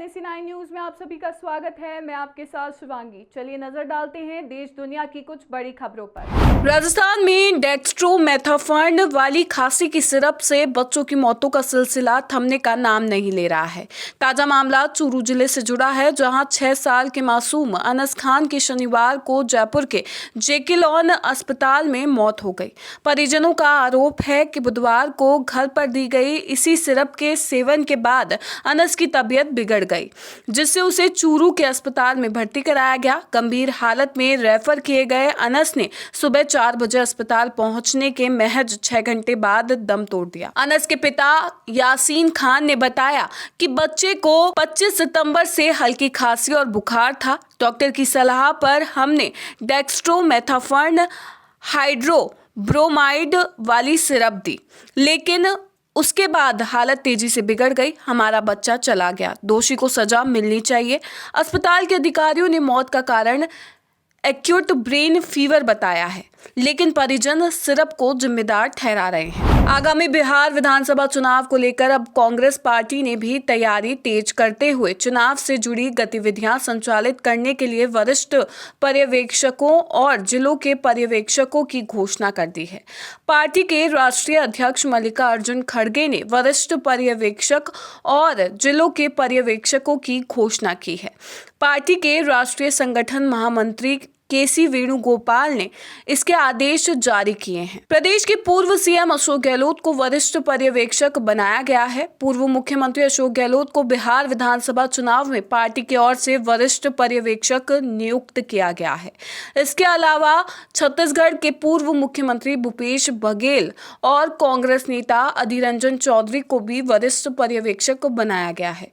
NSE9 news में आप सभी का स्वागत है। मैं आपके साथ शिवांगी। चलिए नजर डालते हैं देश दुनिया की कुछ बड़ी खबरों पर। राजस्थान में डेक्स्ट्रोमेथाफर्न वाली खांसी की सिरप से बच्चों की मौतों का सिलसिला थमने का नाम नहीं ले रहा है। ताजा मामला चूरू जिले से जुड़ा है, जहां 6 साल के मासूम अनस खान की शनिवार को जयपुर के जेकिलॉन अस्पताल में मौत हो गई। परिजनों का आरोप है कि बुधवार को घर पर दी गई इसी सिरप के सेवन के बाद अनस की तबीयत बिगड़ गई, जिससे उसे चूरू के अस्पताल में भर्ती कराया गया। गंभीर हालत में रेफर किए गए अनस ने सुबह 4 बजे अस्पताल पहुंचने के महज 6 घंटे बाद दम तोड़ दिया। अनस के पिता यासीन खान ने बताया कि बच्चे को 25 सितंबर से हल्की खांसी और बुखार था। डॉक्टर की सलाह पर हमने डेक्स्ट्रोमेथाफर्न हाइड्रोब्रोमाइड वाली सिरप दी, लेकिन उसके बाद हालत तेजी से बिगड़ गई। हमारा बच्चा चला गया। दोषी को सजा मिलनी चाहिए। अस्पताल के अधिकारियों ने मौत का कारण एक्यूट ब्रेन फीवर बताया है, लेकिन परिजन सिरप को जिम्मेदार ठहरा रहे हैं। आगामी बिहार विधानसभा चुनाव को लेकर अब कांग्रेस पार्टी ने भी तैयारी तेज करते हुए चुनाव से जुड़ी गतिविधियां संचालित करने के लिए वरिष्ठ पर्यवेक्षकों और जिलों के पर्यवेक्षकों की घोषणा कर दी है। पार्टी के राष्ट्रीय अध्यक्ष मल्लिकार्जुन खड़गे ने वरिष्ठ पर्यवेक्षक और जिलों के पर्यवेक्षकों की घोषणा की है। पार्टी के राष्ट्रीय संगठन महामंत्री केसी वेणुगोपाल ने इसके आदेश जारी किए हैं। प्रदेश के पूर्व सीएम अशोक गहलोत को वरिष्ठ पर्यवेक्षक बनाया गया है। पूर्व मुख्यमंत्री अशोक गहलोत को बिहार विधानसभा चुनाव में पार्टी की ओर से वरिष्ठ पर्यवेक्षक नियुक्त किया गया है। इसके अलावा छत्तीसगढ़ के पूर्व मुख्यमंत्री भूपेश बघेल और कांग्रेस नेता अधीर रंजन चौधरी को भी वरिष्ठ पर्यवेक्षक बनाया गया है।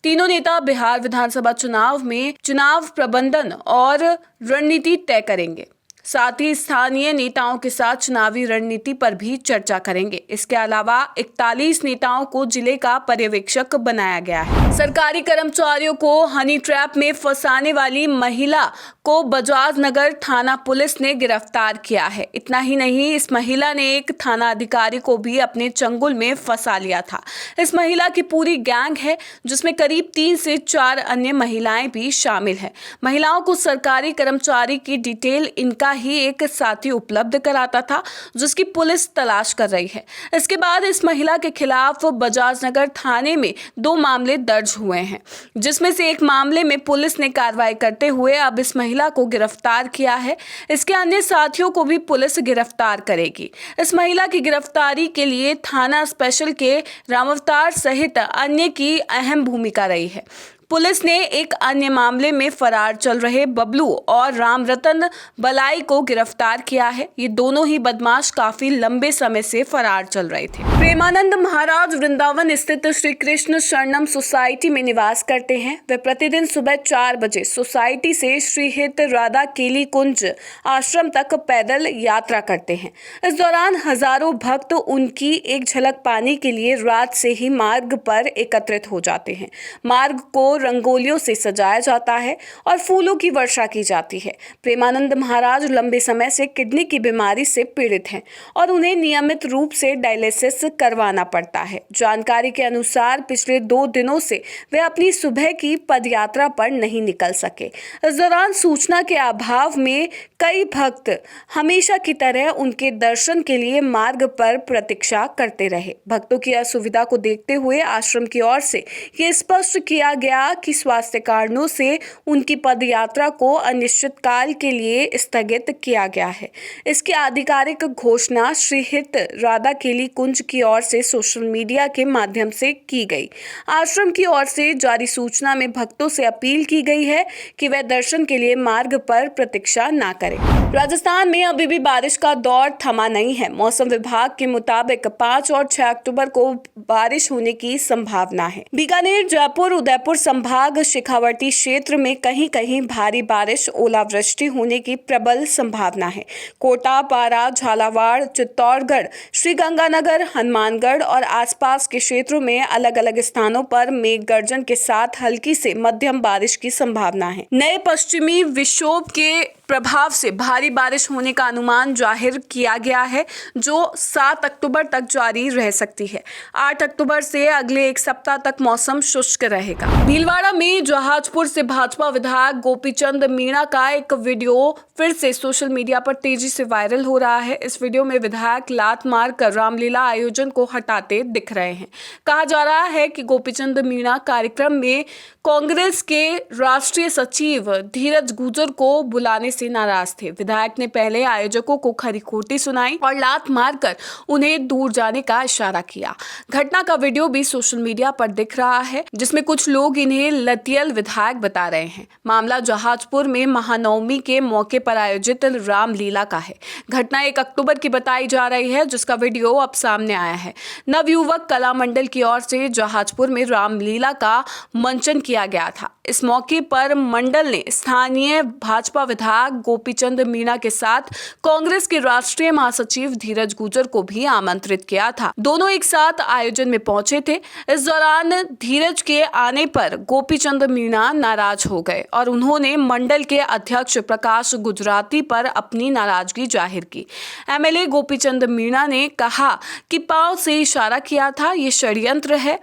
तीनों नेता बिहार विधानसभा चुनाव में चुनाव प्रबंधन और रणनीति तय करेंगे। साथ ही स्थानीय नेताओं के साथ चुनावी रणनीति पर भी चर्चा करेंगे। इसके अलावा 41 नेताओं को जिले का पर्यवेक्षक बनाया गया है। सरकारी कर्मचारियों को हनी ट्रैप में फंसाने वाली महिला को बजाज नगर थाना पुलिस ने गिरफ्तार किया है। इतना ही नहीं, इस महिला ने एक थाना अधिकारी को भी अपने चंगुल में फंसा लिया था। इस महिला की पूरी गैंग है, जिसमें करीब 3 से 4 अन्य महिलाएं भी शामिल है। महिलाओं को सरकारी कर्मचारी की डिटेल इनका ही एक साथी उपलब्ध कराता था, जिसकी पुलिस तलाश कर रही है। इसके बाद इस महिला के खिलाफ बजाज नगर थाने में 2 मामले दर्ज हुए हैं, जिसमें से एक मामले में पुलिस ने कार्रवाई करते हुए अब इस महिला को गिरफ्तार किया है। इसके अन्य साथियों को भी पुलिस गिरफ्तार करेगी। इस महिला की गिरफ्तारी के लिए थाना स्पेशल के रामावतार सहित अन्य की अहम भूमिका रही है। पुलिस ने एक अन्य मामले में फरार चल रहे बबलू और रामरतन बलाई को गिरफ्तार किया है। ये दोनों ही बदमाश काफी लंबे समय से फरार चल रहे थे। प्रेमानंद महाराज वृंदावन स्थित श्री कृष्ण शरणम सोसाइटी में निवास करते हैं। वे प्रतिदिन सुबह 4 बजे सोसाइटी से श्री हित राधा केली कुंज आश्रम तक पैदल यात्रा करते हैं। इस दौरान हजारों भक्त उनकी एक झलक पाने के लिए रात से ही मार्ग पर एकत्रित हो जाते हैं। मार्ग को रंगोलियों से सजाया जाता है और फूलों की वर्षा की जाती है। प्रेमानंद महाराज लंबे समय से किडनी की बीमारी से पीड़ित हैं और उन्हें नियमित रूप से डायलिसिस करवाना पड़ता है। जानकारी के अनुसार पिछले 2 दिनों से वे अपनी सुबह की पदयात्रा पर नहीं निकल सके। इस दौरान सूचना के अभाव में कई भक्त हमेशा की तरह उनके दर्शन के लिए मार्ग पर प्रतीक्षा करते रहे। भक्तों की असुविधा को देखते हुए आश्रम की ओर से ये स्पष्ट किया गया कि स्वास्थ्य कारणों से उनकी पदयात्रा को अनिश्चित काल के लिए स्थगित किया गया है। इसकी आधिकारिक घोषणा श्री हित राधा केली कुंज की ओर से सोशल मीडिया के माध्यम से की गई। आश्रम की ओर से जारी सूचना में भक्तों से अपील की गई है कि वे दर्शन के लिए मार्ग पर प्रतीक्षा न करें। राजस्थान में अभी भी बारिश का दौर थमा नहीं है। मौसम विभाग के मुताबिक 5 और 6 अक्टूबर को बारिश होने की संभावना है। बीकानेर, जयपुर, उदयपुर संभाग, शेखावाटी क्षेत्र में कहीं कहीं भारी बारिश, ओलावृष्टि होने की प्रबल संभावना है। कोटा, पारा, झालावाड़, चित्तौड़गढ़, श्रीगंगानगर, हनुमानगढ़ और आसपास के क्षेत्रों में अलग अलग स्थानों पर मेघ गर्जन के साथ हल्की से मध्यम बारिश की संभावना है। नए पश्चिमी विक्षोभ के प्रभाव से भारी बारिश होने का अनुमान जाहिर किया गया है, जो 7 अक्टूबर तक जारी रह सकती है। 8 अक्टूबर से अगले एक सप्ताह तक मौसम शुष्क रहेगा। भीलवाड़ा में जहाजपुर से भाजपा विधायक गोपीचंद मीणा का एक वीडियो फिर से सोशल मीडिया पर तेजी से वायरल हो रहा है। इस वीडियो में विधायक लात मारकर रामलीला आयोजन को हटाते दिख रहे हैं। कहा जा रहा है कि गोपीचंद मीणा कार्यक्रम में कांग्रेस के राष्ट्रीय सचिव धीरज गुजर को बुलाने से नाराज थे। विधायक ने पहले आयोजकों को खरी खोटी सुनाई और लात मारकर उन्हें दूर जाने का इशारा किया। घटना का वीडियो भी सोशल मीडिया पर दिख रहा है, जिसमें कुछ लोग इन्हें लतियल विधायक बता रहे हैं। मामला जहाजपुर में महानवमी के मौके पर आयोजित रामलीला का है। घटना 1 अक्टूबर की बताई जा रही है, जिसका वीडियो अब सामने आया है। नवयुवक कला मंडल की ओर से जहाजपुर में रामलीला का मंचन किया गया था। इस मौके पर मंडल ने स्थानीय भाजपा विधायक गोपीचंद मीणा के साथ कांग्रेस के राष्ट्रीय महासचिव धीरज गुजर को भी आमंत्रित किया था। दोनों एक साथ आयोजन में पहुंचे थे। इस दौरान धीरज के आने पर गोपीचंद मीणा नाराज हो गए और उन्होंने मंडल के अध्यक्ष प्रकाश गुजराती पर अपनी नाराजगी जाहिर की। एमएलए गोपीचंद मीणा ने कहा कि पांव से इशारा किया था, ये षड्यंत्र है।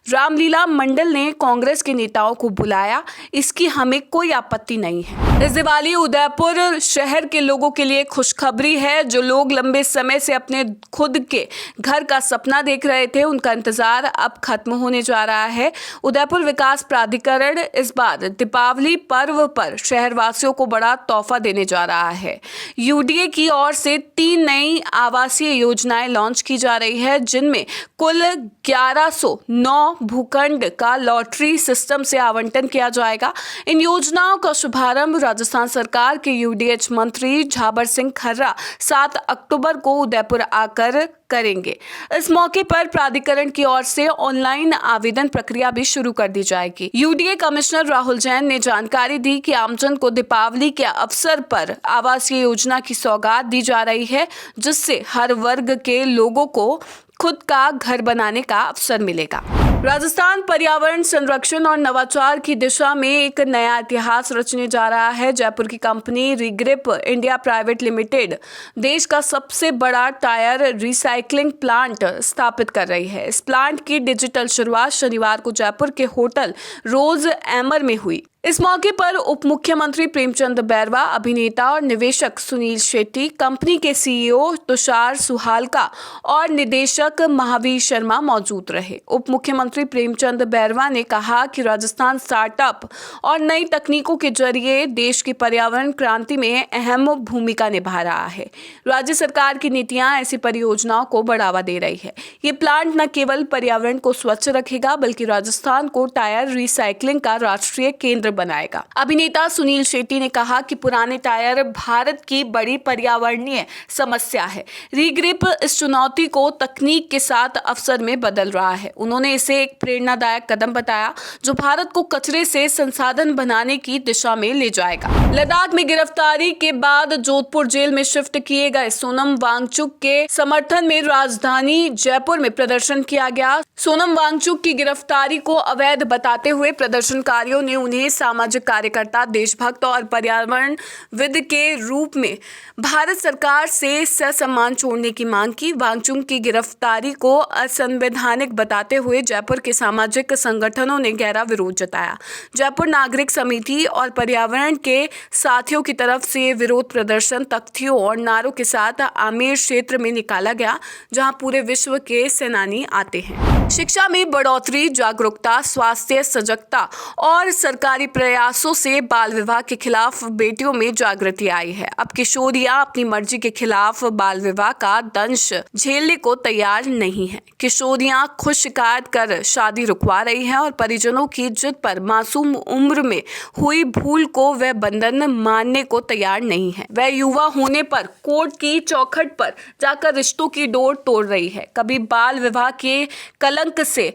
रामलीला मंडल ने कांग्रेस के नेताओं को बुलाया, इसकी हमें कोई आपत्ति नहीं है। इस दिवाली उदयपुर शहर के लोगों के लिए खुशखबरी है। जो लोग लंबे समय से अपने खुद के घर का सपना देख रहे थे, उनका इंतजार अब खत्म होने जा रहा है। उदयपुर विकास प्राधिकरण इस बार दीपावली पर्व पर शहरवासियों को बड़ा तोहफा देने जा रहा है। यूडीए की ओर से 3 नई आवासीय योजनाएं लॉन्च की जा रही है, जिनमें कुल 1109 भूखंड का लॉटरी सिस्टम से आवंटन किया जाएगा। इन योजनाओं का शुभारंभ राजस्थान सरकार के यूडीएच मंत्री झाबर सिंह खर्रा 7 अक्टूबर को उदयपुर आकर करेंगे। इस मौके पर प्राधिकरण की ओर से ऑनलाइन आवेदन प्रक्रिया भी शुरू कर दी जाएगी। यूडीए कमिश्नर राहुल जैन ने जानकारी दी कि आमजन को दीपावली के अवसर पर आवासीय योजना की सौगात दी जा रही है, जिससे हर वर्ग के लोगों को खुद का घर बनाने का अवसर मिलेगा। राजस्थान पर्यावरण संरक्षण और नवाचार की दिशा में एक नया इतिहास रचने जा रहा है। जयपुर की कंपनी रीग्रिप इंडिया प्राइवेट लिमिटेड देश का सबसे बड़ा टायर रिसाइकलिंग प्लांट स्थापित कर रही है। इस प्लांट की डिजिटल शुरुआत शनिवार को जयपुर के होटल रोज एमर में हुई। इस मौके पर उप मुख्यमंत्री प्रेमचंद बैरवा, अभिनेता और निवेशक सुनील शेट्टी, कंपनी के सीईओ तुषार सुहालका और निदेशक महावीर शर्मा मौजूद रहे। उप मुख्यमंत्री प्रेमचंद बैरवा ने कहा कि राजस्थान स्टार्टअप और नई तकनीकों के जरिए देश की पर्यावरण क्रांति में अहम भूमिका निभा रहा है। राज्य सरकार की नीतियां ऐसी परियोजनाओं को बढ़ावा दे रही है। ये प्लांट न केवल पर्यावरण को स्वच्छ रखेगा, बल्कि राजस्थान को टायर रिसाइकलिंग का राष्ट्रीय केंद्र बनाएगा। अभिनेता सुनील शेट्टी ने कहा कि पुराने टायर भारत की बड़ी पर्यावरणीय समस्या है। रीग्रिप इस चुनौती को तकनीक के साथ अवसर में बदल रहा है। उन्होंने इसे एक प्रेरणादायक कदम बताया, जो भारत को कचरे से संसाधन बनाने की दिशा में ले जाएगा। लद्दाख में गिरफ्तारी के बाद जोधपुर जेल में शिफ्ट किए गए सोनम वांगचुक के समर्थन में राजधानी जयपुर में प्रदर्शन किया गया। सोनम वांगचुक की गिरफ्तारी को अवैध बताते हुए प्रदर्शनकारियों ने उन्हें सामाजिक कार्यकर्ता, देशभक्त और पर्यावरणविद के रूप में भारत सरकार से ससम्मान छोड़ने की मांग की। वांगचुक की गिरफ्तारी को असंवैधानिक बताते हुए जयपुर के सामाजिक संगठनों ने गहरा विरोध जताया। जयपुर नागरिक समिति और पर्यावरण के साथियों की तरफ से विरोध प्रदर्शन तख्तियों और नारों के साथ आमेर क्षेत्र में निकाला गया, जहां पूरे विश्व के सेनानी आते हैं। शिक्षा में बढ़ोतरी, जागरूकता, स्वास्थ्य सजगता और सरकारी प्रयासों से बाल विवाह के खिलाफ बेटियों में जागृति आई है। अब किशोरियां अपनी मर्जी के खिलाफ बाल विवाह का दंश झेलने को तैयार नहीं है। किशोरियां खुद शिकायत कर शादी रुकवा रही हैं और परिजनों की जिद पर मासूम उम्र में हुई भूल को वह बंधन मानने को तैयार नहीं है। वह युवा होने पर कोर्ट की चौखट पर जाकर रिश्तों की डोर तोड़ रही है। कभी बाल विवाह के कलंक से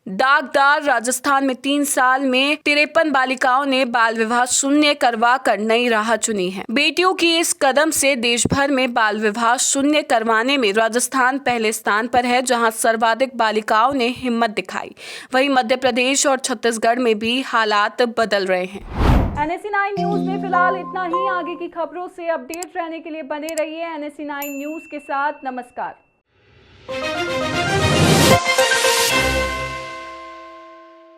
दागदार राजस्थान में 3 साल में 53 बालिकाओं ने बाल विवाह शून्य करवा कर नई राह चुनी है। बेटियों की इस कदम से देश भर में बाल विवाह शून्य करवाने में राजस्थान पहले स्थान पर है, जहां सर्वाधिक बालिकाओं ने हिम्मत दिखाई। वहीं मध्य प्रदेश और छत्तीसगढ़ में भी हालात बदल रहे हैं। NSE9 न्यूज में फिलहाल इतना ही। आगे की खबरों से अपडेट रहने के लिए बने रहिए NSE9 न्यूज के साथ। नमस्कार।